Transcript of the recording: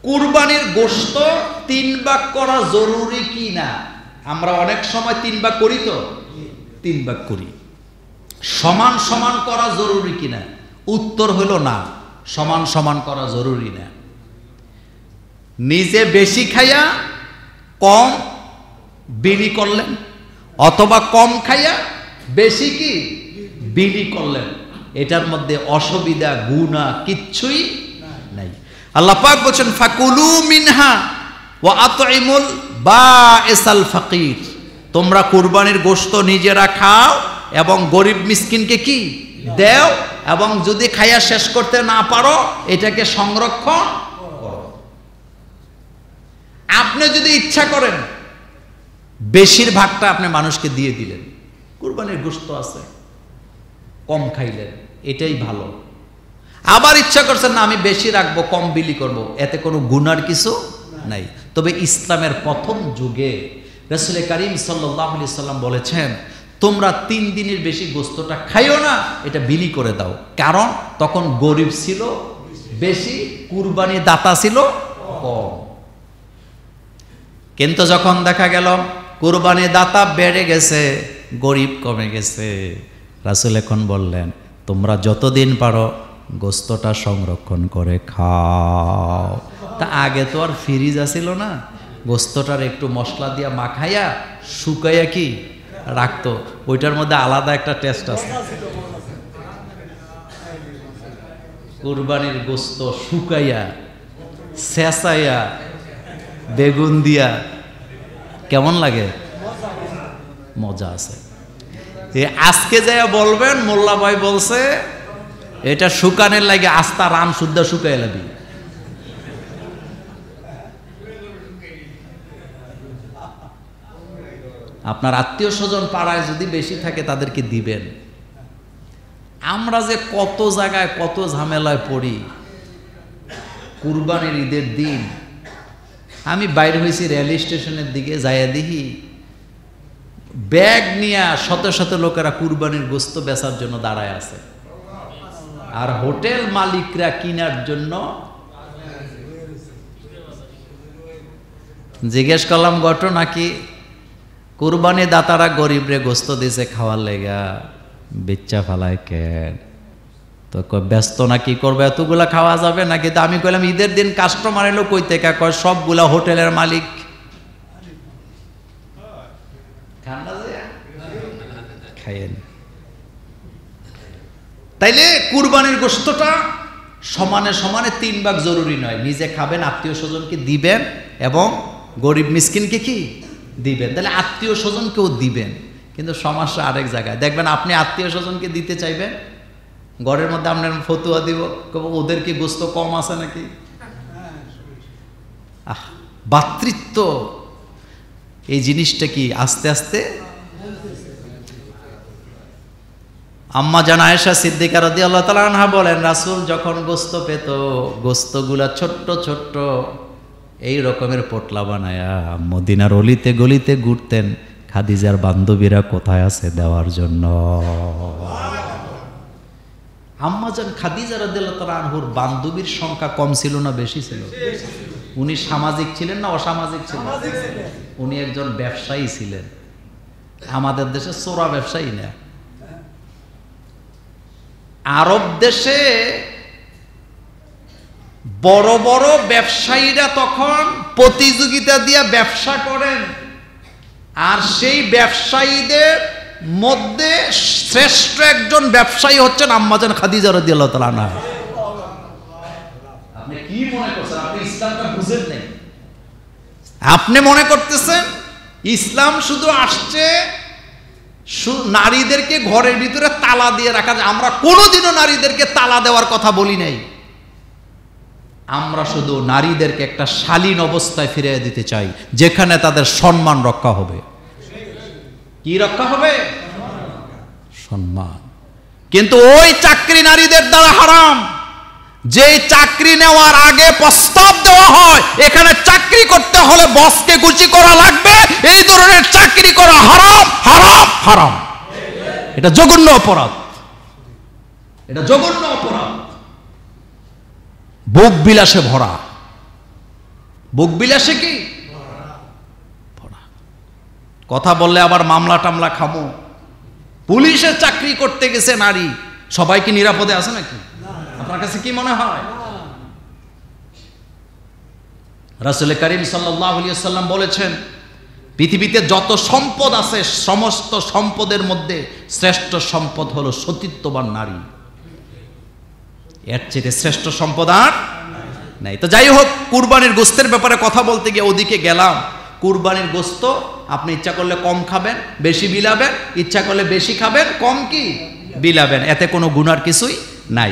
কুরবানির গোশত 3 ভাগ করা জরুরি কি না? আমরা অনেক সময় 3 ভাগ করি, তো 3 ভাগ করি। সমান সমান করা জরুরি কিনা? উত্তর হলো না, সমান সমান করা জরুরি না। নিজে বেশি খাইয়া কম বিলি করলেন, অথবা কম খাইয়া বেশি কি বিলি করলেন, এটার মধ্যে অসুবিধা গুনাহ কিচ্ছুই নাই। আল্লাহ পাক বলেন ফাকুলু মিনহা ওয়া আতইমুল বাঈসাল ফাকির, তোমরা কুরবানির গোশত নিজেরা খাও এবং গরিব মিসকিনকে কি দাও, এবং যদি খাইয়া শেষ করতে না পারো এটাকে সংরক্ষণ করো। আপনি যদি ইচ্ছা করেন বেশিরভাগটা আপনি মানুষকে দিয়ে দিলেন, কুরবানির গোশত আছে, কম খাইলেন, এটাই ভালো। আবার ইচ্ছা করছেন না আমি বেশি রাখবো, কম বিলি করব, এতে কোনো গুনার কিছু নাই। তবে ইসলামের প্রথম যুগে রাসূল করিম সাল্লাল্লাহু আলাইহি সাল্লাম বলেছেন তোমরা 3 দিনের বেশি গোশতটা খাইও না, এটা বিলি করে দাও। কারণ তখন গরিব ছিল বেশি, কুরবানি দাতা ছিল কম। কিন্তু যখন দেখা গেল কুরবানি দাতা বেড়ে গেছে, গরিব কমে গেছে, রাসূল এখন বললেন তোমরা যতদিন পারো গোশতটা সংরক্ষণ করে খাও। তা আগে তো আর ফ্রিজ আছিল না, গোশতটার একটু মশলা দিয়া মাখাইয়া শুকাইয়া কি রাখতো, ওইটার মধ্যে আলাদা একটা টেস্ট আছে। কুরবানির গোশত শুকাইয়া ছেঁচাইয়া বেগুন দিয়া কেমন লাগে, মজা আছে। আজকে যাইয়া বলবেন মোল্লা ভাই বলছে এটা শুকানের লাগে আস্তা রান শুদ্ধ শুকাই লাগি। আপনার আত্মীয় স্বজন পাড়ায় যদি বেশি থাকে তাদেরকে দিবেন। আমরা যে কত জায়গায় কত ঝামেলায় পড়ি কুরবানির ঈদের দিন। আমি বাইরে হয়েছি রেল স্টেশনের দিকে, যাইয়া দেখি ব্যাগ নিয়ে শত শত লোকেরা কুরবানির গোশত বেচার জন্য দাঁড়ায় আছে, আর হোটেল মালিকরা কিনার জন্য। জিজ্ঞেস করলাম ঘটনা কি? কুরবানি দাতারা গরিবরে গোশত দিছে খাওয়ার লেগা, বেচ্চা ফালায় কেন? তো ব্যস্ত না, কি করবে, এতগুলা খাওয়া যাবে নাকি? তো আমি কইলাম ঈদের দিন কাস্টমার এলো কই থেকে? কয় সবগুলা হোটেলের মালিক। খাইয়েন। তাইলে কুরবানির গোশতটা সমানে সমানে 3 ভাগ জরুরি নয়। নিজে খাবেন, আত্মীয় স্বজনকে দিবেন, এবং গরিব মিসকিনকে কি দিবেন। তাহলে আত্মীয় স্বজনকেও দিবেন। কিন্তু সমস্যা আরেক জায়গায়। দেখবেন আপনি আত্মীয় স্বজনকে দিতে চাইবেন, ঘরের মধ্যে আপনার ফতুয়া দিব, ওদের কি গোশত কম আছে নাকি? ভাতৃত্ব এই জিনিসটা কি আস্তে আস্তে। আম্মা জান আয়েশা সিদ্দিকা রাদিয়াল্লাহু তাআলা আনহা বলেন রাসূল যখন গোশত পেত, গোশতগুলা ছোট্ট ছোট্ট এই রকমের পোটলা বানায়া মদিনার অলিতে গলিতে ঘুরতেন, খাদিজার বান্ধবীরা কোথায় আছে দেওয়ার জন্য। আম্মা জান খাদিজা রাদিয়াল্লাহু তাআলা আনহুর বান্ধবীর সংখ্যা কম ছিল না বেশি ছিল? উনি সামাজিক ছিলেন না অসামাজিক ছিলেন? উনি একজন ব্যবসায়ী ছিলেন। আমাদের দেশে চোরা ব্যবসায়ী না। আরব দেশে বড় বড় ব্যবসায়ীরা তখন প্রতিযোগিতা দিয়ে ব্যবসা করেন, আর সেই ব্যবসায়ীদের মধ্যে শ্রেষ্ঠ একজন ব্যবসায়ী হচ্ছেন আম্মা জান খাদিজা রাদিয়াল্লাহু তাআলা আনহা। আপনি কি মনে করছেন আপনি ইসলামটা বুঝেন নাই? আপনি মনে করতেছেন ইসলাম শুধু আসছে নারীদেরকে ঘরের ভিতরে তালা দিয়ে রাখা। আমরা কোনোদিনও নারীদেরকে তালা দেওয়ার কথা বলি নাই। আমরা শুধু নারীদেরকে একটা শালীন অবস্থায় ফিরিয়ে দিতে চাই, যেখানে তাদের সম্মান রক্ষা হবে। কি রক্ষা হবে? সম্মান। কিন্তু ওই চাকরি নারীদের দ্বারা হারাম, যে চাকরি নেওয়ার আগে প্রস্তাব দেওয়া হয় এখানে চাকরি করতে হলে বসকে খুশি করা লাগবে, এই ধরনের চাকরি করা হারাম হারাম হারাম। এটা জঘন্য অপরাধ, এটা জঘন্য অপরাধ। ভোগ বিলাসে ভরা, বুক বিলাসে কি ভরা। কথা বললে আবার মামলা টামলা খামো। পুলিশের চাকরি করতে গেছে নারী, সবাই কি নিরাপদে আছে নাকি? আপনার কাছে কি মনে হয়? রাসূল করিম সাল্লাল্লাহু আলাইহি ওয়াসাল্লাম বলেছেন, পৃথিবীতে যত সম্পদ আছে সমস্ত সম্পদের মধ্যে শ্রেষ্ঠ সম্পদ হলো সতীত্ববান নারী। এর চেয়ে শ্রেষ্ঠ সম্পদ আর নাই। তো যাই হোক, কুরবানির গোশতের ব্যাপারে কথা বলতে গিয়ে ওদিকে গেলাম। কুরবানির গোশত আপনি ইচ্ছা করলে কম খাবেন, বেশি বিলাবেন, ইচ্ছা করলে বেশি খাবেন, কম কি বিলাবেন, এতে কোনো গুনার কিছুই নাই।